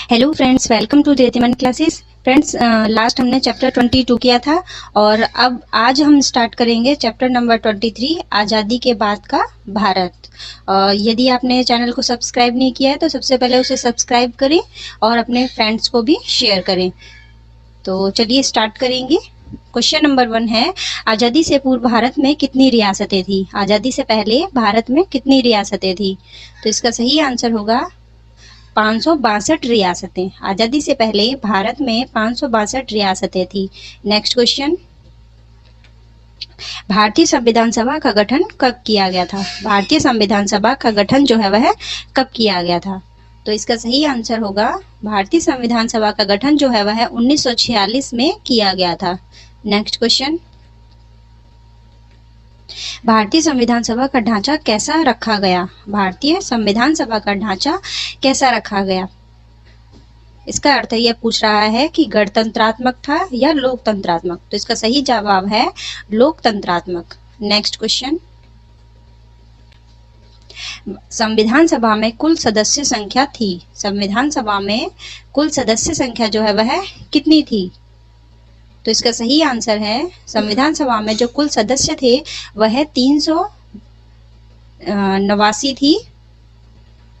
Hello friends, welcome to Jyotiman classes. Friends, last हमने chapter 22 किया था और अब आज हम स्टार्ट करेंगे चैप्टर नंबर 23, आज़ादी के बाद का भारत। यदि आपने चैनल को सब्सक्राइब नहीं किया है तो सबसे पहले उसे सब्सक्राइब करें और अपने फ्रेंड्स को भी शेयर करें। तो चलिए स्टार्ट करेंगे। क्वेश्चन नंबर 1 है, आज़ादी से पूर्व भारत में कितनी रियासतें थी? आज़ादी से पहले भारत में कितनी रियासतें थी? तो इसका सही आंसर होगा 562 रियासतें। आज़ादी से पहले भारत में 562 रियासतें थी। नेक्स्ट क्वेश्चन, भारतीय संविधान सभा का गठन कब किया गया था? भारतीय संविधान सभा का गठन जो है वह कब किया गया था? तो इसका सही आंसर होगा भारतीय संविधान सभा का गठन जो है वह 1946 में किया गया था। नेक्स्ट क्वेश्चन, भारतीय संविधान सभा का ढांचा कैसा रखा गया? भारतीय संविधान सभा का ढांचा कैसा रखा गया? इसका अर्थ यह पूछ रहा है कि गणतंत्रात्मक था या लोकतंत्रात्मक। तो इसका सही जवाब है लोकतंत्रात्मक। नेक्स्ट क्वेश्चन, संविधान सभा में कुल सदस्य संख्या थी? संविधान सभा में कुल सदस्य संख्या जो है वह कितनी थी? तो इसका सही आंसर है, संविधान सभा में जो कुल सदस्य थे वह 389 थी,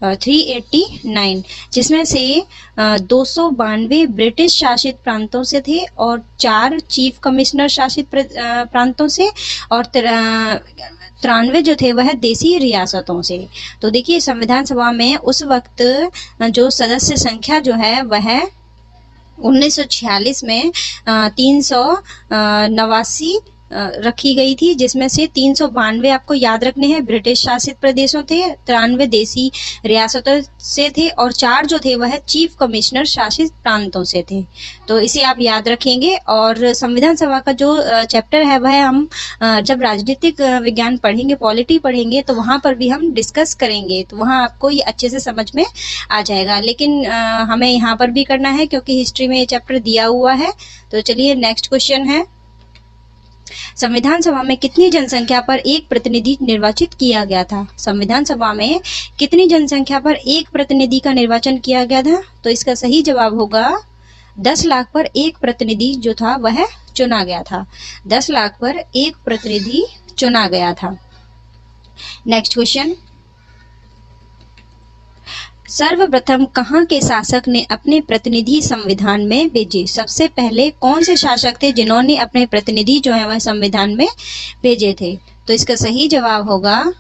389, जिसमें से 292 ब्रिटिश शासित प्रांतों से थे और 4 चीफ कमिश्नर शासित प्रांतों से और 93 जो थे वह देसी रियासतों से। तो देखिए, संविधान सभा में उस वक्त जो सदस्य संख्या जो है वह 1946 में 389 रखी गई थी, जिसमें से 392 आपको याद रखने हैं ब्रिटिश शासित प्रदेशों थे, 93 देसी रियासतों से थे और 4 जो थे वह चीफ कमिश्नर शासित प्रांतों से थे। तो इसे आप याद रखेंगे। और संविधान सभा का जो चैप्टर है वह हम जब राजनीतिक विज्ञान पढ़ेंगे, पॉलिटी पढ़ेंगे, तो वहाँ पर भी हम डिस्कस करेंगे, तो वहाँ आपको ये अच्छे से समझ में आ जाएगा। लेकिन हमें यहाँ पर भी करना है क्योंकि हिस्ट्री में ये चैप्टर दिया हुआ है। तो चलिए नेक्स्ट क्वेश्चन है, संविधान सभा में कितनी जनसंख्या पर एक प्रतिनिधि निर्वाचित किया गया था? संविधान सभा में कितनी जनसंख्या पर एक प्रतिनिधि का निर्वाचन किया गया था? तो इसका सही जवाब होगा 10 लाख पर एक प्रतिनिधि जो था वह चुना गया था। 10 लाख पर एक प्रतिनिधि चुना गया था। नेक्स्ट क्वेश्चन, सर्वप्रथम कहाँ के शासक ने अपने प्रतिनिधि संविधान में भेजे? सबसे पहले कौन से शासक थे जिन्होंने अपने प्रतिनिधि जो है वह संविधान में भेजे थे? तो इसका सही जवाब होगा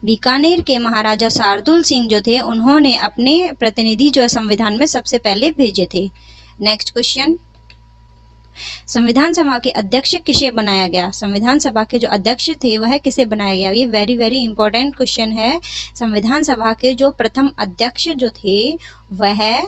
बीकानेर के महाराजा शार्दुल सिंह जो थे, उन्होंने अपने प्रतिनिधि जो है संविधान में सबसे पहले भेजे थे। नेक्स्ट क्वेश्चन, संविधान सभा के अध्यक्ष किसे बनाया गया? संविधान सभा के जो अध्यक्ष थे वह किसे बनाया गया? ये वेरी वेरी इंपॉर्टेंट क्वेश्चन है। संविधान सभा के जो प्रथम अध्यक्ष जो थे वह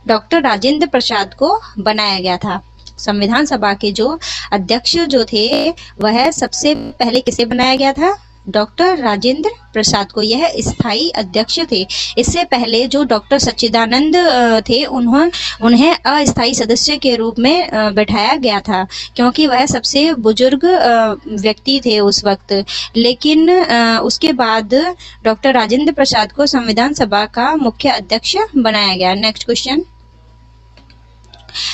डॉक्टर राजेंद्र प्रसाद को बनाया गया था। संविधान सभा के जो अध्यक्ष जो थे वह सबसे पहले किसे बनाया गया था? डॉक्टर राजेंद्र प्रसाद को। यह स्थायी अध्यक्ष थे। इससे पहले जो डॉक्टर सच्चिदानंद थे उन्हें अस्थायी सदस्य के रूप में बैठाया गया था, क्योंकि वह सबसे बुजुर्ग व्यक्ति थे उस वक्त। लेकिन उसके बाद डॉक्टर राजेंद्र प्रसाद को संविधान सभा का मुख्य अध्यक्ष बनाया गया। नेक्स्ट क्वेश्चन,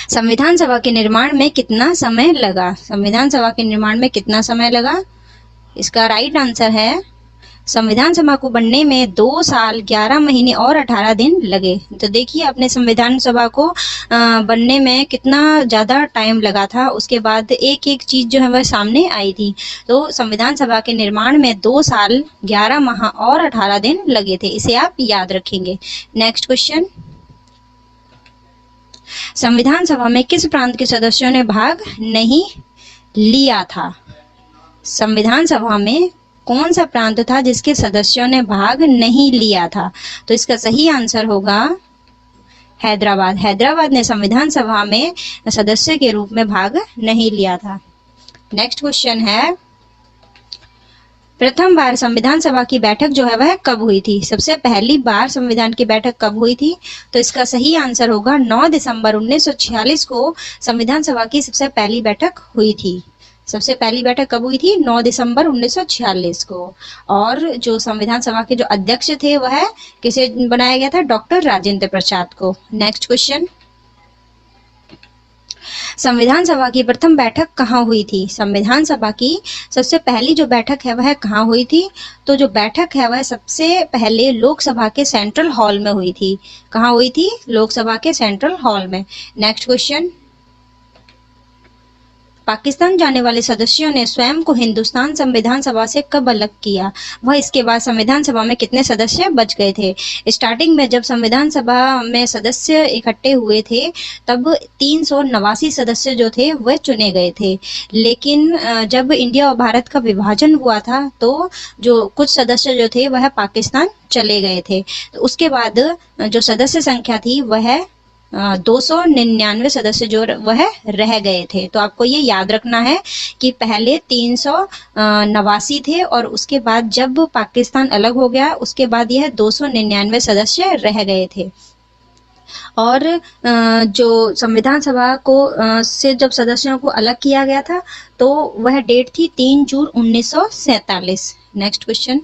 संविधान सभा के निर्माण में कितना समय लगा? संविधान सभा के निर्माण में कितना समय लगा? इसका राइट आंसर है, संविधान सभा को बनने में 2 साल 11 महीने और 18 दिन लगे। तो देखिए, अपने संविधान सभा को बनने में कितना ज़्यादा टाइम लगा था। उसके बाद एक एक चीज़ जो है वह सामने आई थी। तो संविधान सभा के निर्माण में 2 साल 11 माह और 18 दिन लगे थे। इसे आप याद रखेंगे। नेक्स्ट क्वेश्चन, संविधान सभा में किस प्रांत के सदस्यों ने भाग नहीं लिया था? संविधान सभा में कौन सा प्रांत था जिसके सदस्यों ने भाग नहीं लिया था? तो इसका सही आंसर होगा हैदराबाद। हैदराबाद ने संविधान सभा में सदस्य के रूप में भाग नहीं लिया था। नेक्स्ट क्वेश्चन है, प्रथम बार संविधान सभा की बैठक जो है वह कब हुई थी? सबसे पहली बार संविधान की बैठक कब हुई थी? तो इसका सही आंसर होगा 9 दिसंबर 1946 को संविधान सभा की सबसे पहली बैठक हुई थी। सबसे पहली बैठक कब हुई थी? 9 दिसंबर 1946 को। और जो संविधान सभा के जो अध्यक्ष थे वह किसे बनाया गया था? डॉक्टर राजेंद्र प्रसाद को। नेक्स्ट क्वेश्चन, संविधान सभा की प्रथम बैठक कहाँ हुई थी? संविधान सभा की सबसे पहली जो बैठक है वह कहाँ हुई थी? तो जो बैठक है वह सबसे पहले लोकसभा के सेंट्रल हॉल में हुई थी। कहाँ हुई थी? लोकसभा के सेंट्रल हॉल में। नेक्स्ट क्वेश्चन, पाकिस्तान जाने वाले सदस्यों ने स्वयं को हिंदुस्तान संविधान सभा से कब अलग किया? वह इसके बाद संविधान सभा में कितने सदस्य बच गए थे? स्टार्टिंग में जब संविधान सभा में सदस्य इकट्ठे हुए थे तब 389 सदस्य जो थे वह चुने गए थे, लेकिन जब इंडिया और भारत का विभाजन हुआ था तो जो कुछ सदस्य जो थे वह पाकिस्तान चले गए थे। तो उसके बाद जो सदस्य संख्या थी वह 299 सदस्य जो वह रह गए थे। तो आपको ये याद रखना है कि पहले 389 थे और उसके बाद जब पाकिस्तान अलग हो गया उसके बाद यह 299 सदस्य रह गए थे। और जो संविधान सभा को से जब सदस्यों को अलग किया गया था तो वह डेट थी 3 जून 1947। नेक्स्ट क्वेश्चन,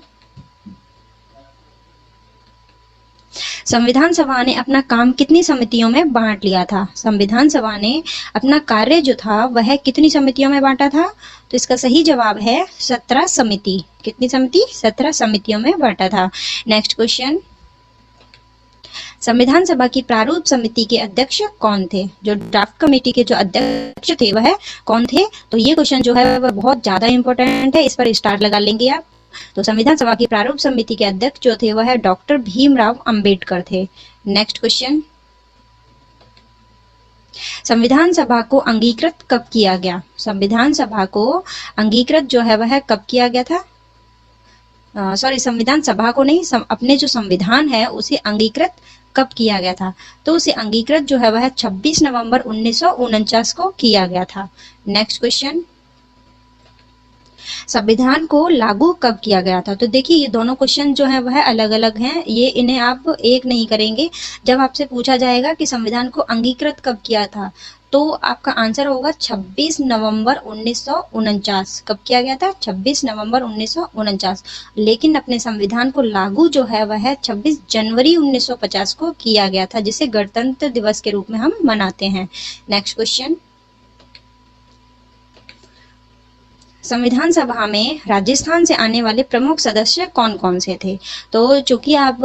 संविधान सभा ने अपना काम कितनी समितियों में बांट लिया था? संविधान सभा ने अपना कार्य जो था वह कितनी समितियों में बांटा था? तो इसका सही जवाब है 17 समिति। कितनी समिति? 17 समितियों में बांटा था। नेक्स्ट क्वेश्चन, संविधान सभा की प्रारूप समिति के अध्यक्ष कौन थे? जो ड्राफ्ट कमेटी के जो अध्यक्ष थे वह कौन थे? तो ये क्वेश्चन जो है वह बहुत ज्यादा इंपॉर्टेंट है, इस पर स्टार लगा लेंगे आप। तो संविधान सभा की प्रारूप समिति के अध्यक्ष जो थे वह डॉक्टर भीमराव अंबेडकर थे। नेक्स्ट क्वेश्चन, संविधान सभा को अंगीकृत कब किया गया? संविधान सभा को अंगीकृत जो है वह कब किया गया था? संविधान सभा को नहीं, अपने जो संविधान है उसे अंगीकृत कब किया गया था? तो उसे अंगीकृत जो है वह 26 नवंबर 1949 को किया गया था। नेक्स्ट क्वेश्चन, संविधान को लागू कब किया गया था? तो देखिए ये दोनों क्वेश्चन जो है वह अलग अलग हैं, ये इन्हें आप एक नहीं करेंगे। जब आपसे पूछा जाएगा कि संविधान को अंगीकृत कब किया था तो आपका आंसर होगा 26 नवंबर 1949। कब किया गया था? 26 नवंबर 1949। लेकिन अपने संविधान को लागू जो है वह 26 जनवरी 1950 को किया गया था, जिसे गणतंत्र दिवस के रूप में हम मनाते हैं। नेक्स्ट क्वेश्चन, संविधान सभा में राजस्थान से आने वाले प्रमुख सदस्य कौन कौन से थे? तो चूंकि आप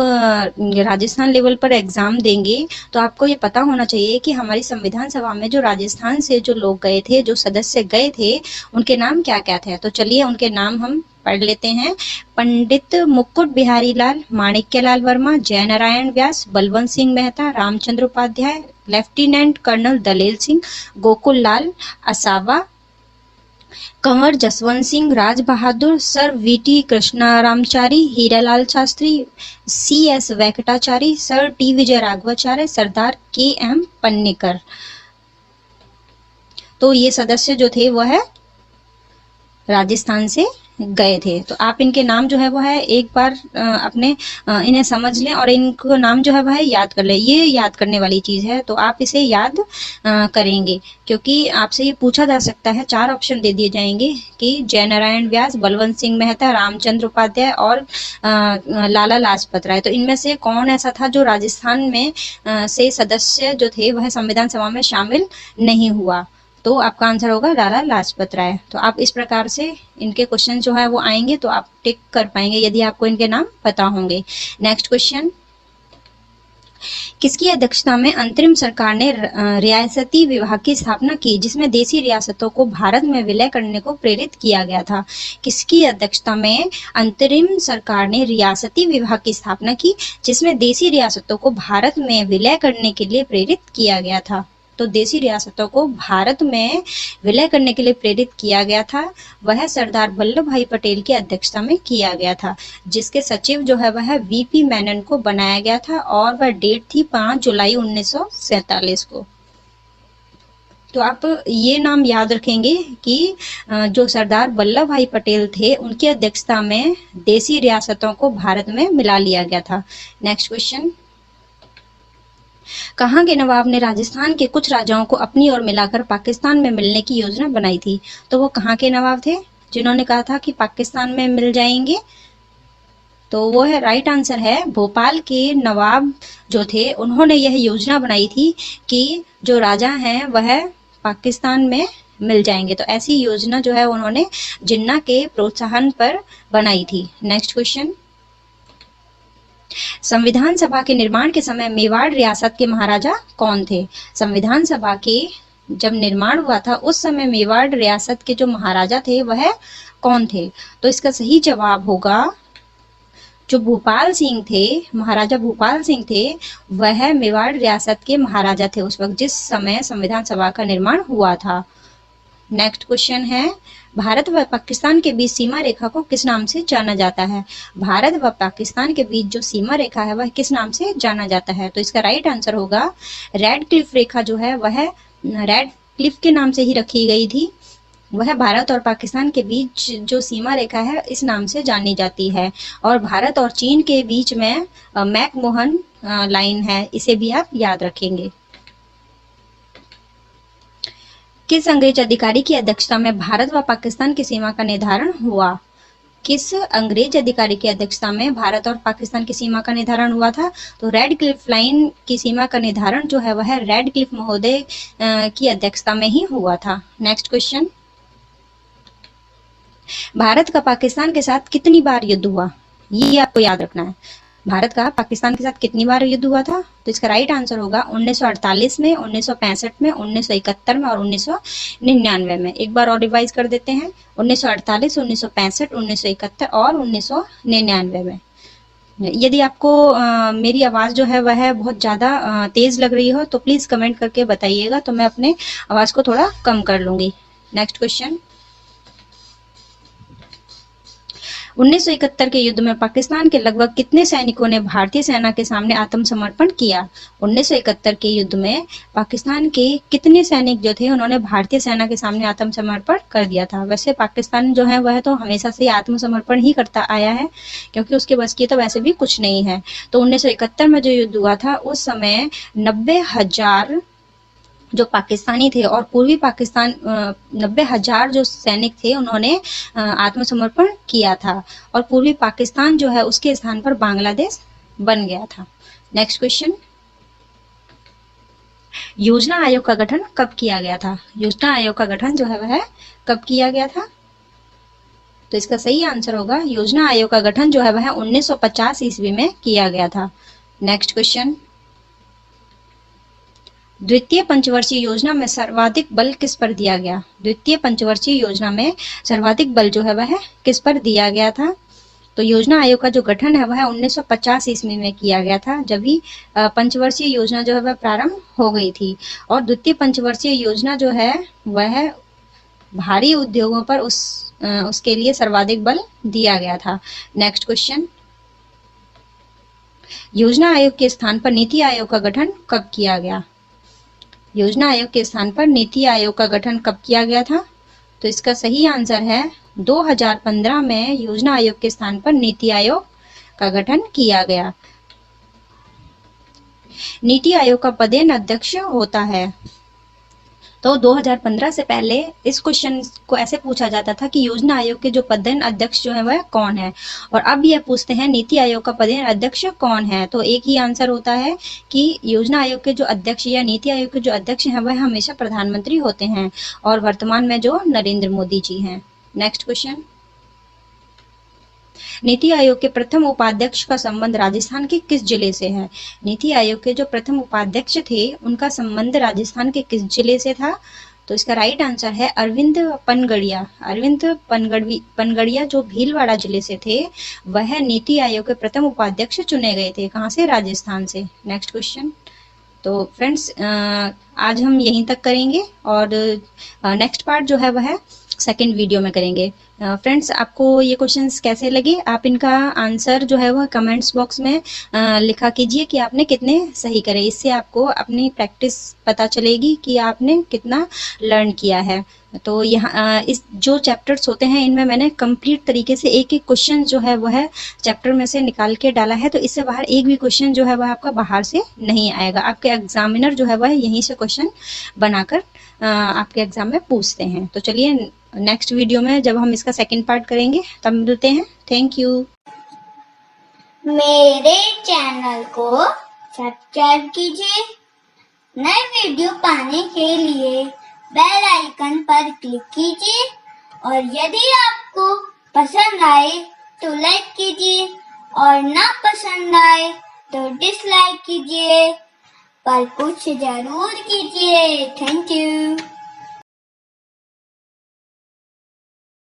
राजस्थान लेवल पर एग्जाम देंगे तो आपको ये पता होना चाहिए कि हमारी संविधान सभा में जो राजस्थान से जो लोग गए थे, जो सदस्य गए थे, उनके नाम क्या क्या थे? तो चलिए उनके नाम हम पढ़ लेते हैं। Pandit Mukut Bihari Lal, Manikyalal Verma, Jainarayan Vyas, Balwant Singh Mehta, Ramchandra Upadhyay, lieutenant colonel Dalel Singh, Gokul Lal Asawa, Kanwar Jaswant Singh, Raj Bahadur, sir VT Krishnaramachari, Hiralal Shastri, CS Venkatachari, sir T Vijay Raghavacharya, Sardar KM Pannekar. तो ये सदस्य जो थे वह राजस्थान से गए थे। तो आप इनके नाम जो है वो है एक बार अपने इन्हें समझ लें और इनको नाम जो है वह याद कर लें। ये याद करने वाली चीज है तो आप इसे याद करेंगे, क्योंकि आपसे ये पूछा जा सकता है। 4 ऑप्शन दे दिए जाएंगे कि जयनारायण व्यास, बलवंत सिंह मेहता, रामचंद्र उपाध्याय और लाला लाजपत राय। तो इनमें से कौन ऐसा था जो राजस्थान में से सदस्य जो थे वह संविधान सभा में शामिल नहीं हुआ? तो आपका आंसर होगा लाला लाजपत राय। तो आप इस प्रकार से इनके क्वेश्चन जो है वो आएंगे तो आप टिक कर पाएंगे यदि आपको इनके नाम पता होंगे। नेक्स्ट क्वेश्चन, किसकी अध्यक्षता में अंतरिम सरकार ने रियासती विभाग की स्थापना की जिसमें देसी रियासतों को भारत में विलय करने को प्रेरित किया गया था? किसकी अध्यक्षता में अंतरिम सरकार ने रियासती विभाग की स्थापना की जिसमें देसी रियासतों को भारत में विलय करने के लिए प्रेरित किया गया था? तो देसी रियासतों को भारत में विलय करने के लिए प्रेरित किया गया था वह सरदार वल्लभ भाई पटेल की अध्यक्षता में किया गया था, जिसके सचिव जो है वह VP मेनन को बनाया गया था और वह डेट थी 5 जुलाई 1947 को। तो आप ये नाम याद रखेंगे कि जो सरदार वल्लभ भाई पटेल थे उनकी अध्यक्षता में देसी रियासतों को भारत में मिला लिया गया था। नेक्स्ट क्वेश्चन, कहाँ के नवाब ने राजस्थान के कुछ राजाओं को अपनी ओर मिलाकर पाकिस्तान में मिलने की योजना बनाई थी? तो वो कहाँ के नवाब थे जिन्होंने कहा था कि पाकिस्तान में मिल जाएंगे? तो वो है, राइट आंसर है, भोपाल के नवाब जो थे उन्होंने यह योजना बनाई थी कि जो राजा हैं वह पाकिस्तान में मिल जाएंगे। तो ऐसी योजना जो है उन्होंने जिन्ना के प्रोत्साहन पर बनाई थी। नेक्स्ट क्वेश्चन, संविधान सभा के निर्माण के समय मेवाड़ रियासत के महाराजा कौन थे? संविधान सभा के जब निर्माण हुआ था उस समय मेवाड़ रियासत के जो महाराजा थे वह कौन थे? तो इसका सही जवाब होगा जो भूपाल सिंह थे, महाराजा भूपाल सिंह थे, वह मेवाड़ रियासत के महाराजा थे उस वक्त जिस समय संविधान सभा का निर्माण हुआ था। नेक्स्ट क्वेश्चन है, भारत व पाकिस्तान के बीच सीमा रेखा को किस नाम से जाना जाता है? भारत व पाकिस्तान के बीच जो सीमा रेखा है वह किस नाम से जाना जाता है? तो इसका राइट आंसर होगा रेड क्लिफ रेखा जो है वह रेड क्लिफ के नाम से ही रखी गई थी। वह भारत और पाकिस्तान के बीच जो सीमा रेखा है इस नाम से जानी जाती है। और भारत और चीन के बीच में मैकमोहन लाइन है, इसे भी आप याद रखेंगे। किस अंग्रेज अधिकारी की अध्यक्षता में भारत व पाकिस्तान की सीमा का निर्धारण हुआ? किस अंग्रेज अधिकारी की अध्यक्षता में भारत और पाकिस्तान की सीमा का निर्धारण हुआ था? तो रेड क्लिफ लाइन की सीमा का निर्धारण जो है वह रेड क्लिफ महोदय की अध्यक्षता में ही हुआ था। नेक्स्ट क्वेश्चन, भारत का पाकिस्तान के साथ कितनी बार युद्ध हुआ? ये आपको याद रखना है। भारत का पाकिस्तान के साथ कितनी बार युद्ध हुआ था? तो इसका राइट आंसर होगा 1948 में, 1965 में, 1971 में और 1999 में। एक बार और रिवाइज कर देते हैं, 1948, 1965, 1971 और 1999 में। यदि आपको मेरी आवाज़ जो है वह बहुत ज़्यादा तेज़ लग रही हो तो प्लीज़ कमेंट करके बताइएगा, तो मैं अपने आवाज़ को थोड़ा कम कर लूँगी। नेक्स्ट क्वेश्चन, 1971 के युद्ध में पाकिस्तान के लगभग कितने सैनिकों ने भारतीय सेना के सामने आत्मसमर्पण किया? 1971 के युद्ध में पाकिस्तान के कितने सैनिक जो थे उन्होंने भारतीय सेना के सामने आत्मसमर्पण कर दिया था? वैसे पाकिस्तान जो है वह तो हमेशा से आत्मसमर्पण ही करता आया है क्योंकि उसके बस की तो वैसे भी कुछ नहीं है। तो 1971 में जो युद्ध हुआ था उस समय 90,000 जो पाकिस्तानी थे और पूर्वी पाकिस्तान 90,000 जो सैनिक थे उन्होंने आत्मसमर्पण किया था और पूर्वी पाकिस्तान जो है उसके स्थान पर बांग्लादेश बन गया था। नेक्स्ट क्वेश्चन, योजना आयोग का गठन कब किया गया था? योजना आयोग का गठन जो है वह कब किया गया था? तो इसका सही आंसर होगा योजना आयोग का गठन जो है वह 1950 ईस्वी में किया गया था। नेक्स्ट क्वेश्चन, द्वितीय पंचवर्षीय योजना में सर्वाधिक बल किस पर दिया गया? द्वितीय पंचवर्षीय योजना में सर्वाधिक बल जो है वह किस पर दिया गया था? तो योजना आयोग का जो गठन है वह 1950 ईस्वी में किया गया था, जब ही पंचवर्षीय योजना जो है वह प्रारंभ हो गई थी। और द्वितीय पंचवर्षीय योजना जो है वह भारी उद्योगों पर उसके लिए सर्वाधिक बल दिया गया था। नेक्स्ट क्वेश्चन, योजना आयोग के स्थान पर नीति आयोग का गठन कब किया गया? योजना आयोग के स्थान पर नीति आयोग का गठन कब किया गया था? तो इसका सही आंसर है 2015 में योजना आयोग के स्थान पर नीति आयोग का गठन किया गया। नीति आयोग का पदेन अध्यक्ष होता है। तो 2015 से पहले इस क्वेश्चन को ऐसे पूछा जाता था कि योजना आयोग के जो पदेन अध्यक्ष जो है वह कौन है, और अब यह पूछते हैं नीति आयोग का पदेन अध्यक्ष कौन है। तो एक ही आंसर होता है कि योजना आयोग के जो अध्यक्ष या नीति आयोग के जो अध्यक्ष हैं वह हमेशा प्रधानमंत्री होते हैं और वर्तमान में जो नरेंद्र मोदी जी हैं। नेक्स्ट क्वेश्चन, नीति आयोग के प्रथम उपाध्यक्ष का संबंध राजस्थान के किस जिले से है? नीति आयोग के जो प्रथम उपाध्यक्ष थे उनका संबंध राजस्थान के किस जिले से था? तो इसका राइट आंसर है अरविंद पनगड़िया। अरविंद पनगड़िया जो भीलवाड़ा जिले से थे वह नीति आयोग के प्रथम उपाध्यक्ष चुने गए थे। कहाँ से? राजस्थान से। नेक्स्ट क्वेश्चन, तो फ्रेंड्स आज हम यहीं तक करेंगे और नेक्स्ट पार्ट जो है वह सेकंड वीडियो में करेंगे। फ्रेंड्स, आपको ये क्वेश्चंस कैसे लगे? आप इनका आंसर जो है वह कमेंट्स बॉक्स में लिखा कीजिए कि आपने कितने सही करे। इससे आपको अपनी प्रैक्टिस पता चलेगी कि आपने कितना लर्न किया है। तो यहाँ इस जो चैप्टर्स होते हैं इनमें मैंने कंप्लीट तरीके से एक एक क्वेश्चन जो है वह चैप्टर में से निकाल के डाला है, तो इससे बाहर एक भी क्वेश्चन जो है वह आपका बाहर से नहीं आएगा। आपके एग्जामिनर जो है वह यहीं से क्वेश्चन बनाकर आपके एग्जाम में पूछते हैं। तो चलिए नेक्स्ट वीडियो में जब हम इसका सेकंड पार्ट करेंगे तब मिलते हैं। Thank you. मेरे चैनल को सब्सक्राइब कीजिए। नए वीडियो पाने के लिए बेल आइकन पर क्लिक कीजिए और यदि आपको पसंद आए तो लाइक कीजिए और ना पसंद आए तो डिसलाइक कीजिए, पर कुछ जरूर कीजिए। Thank you.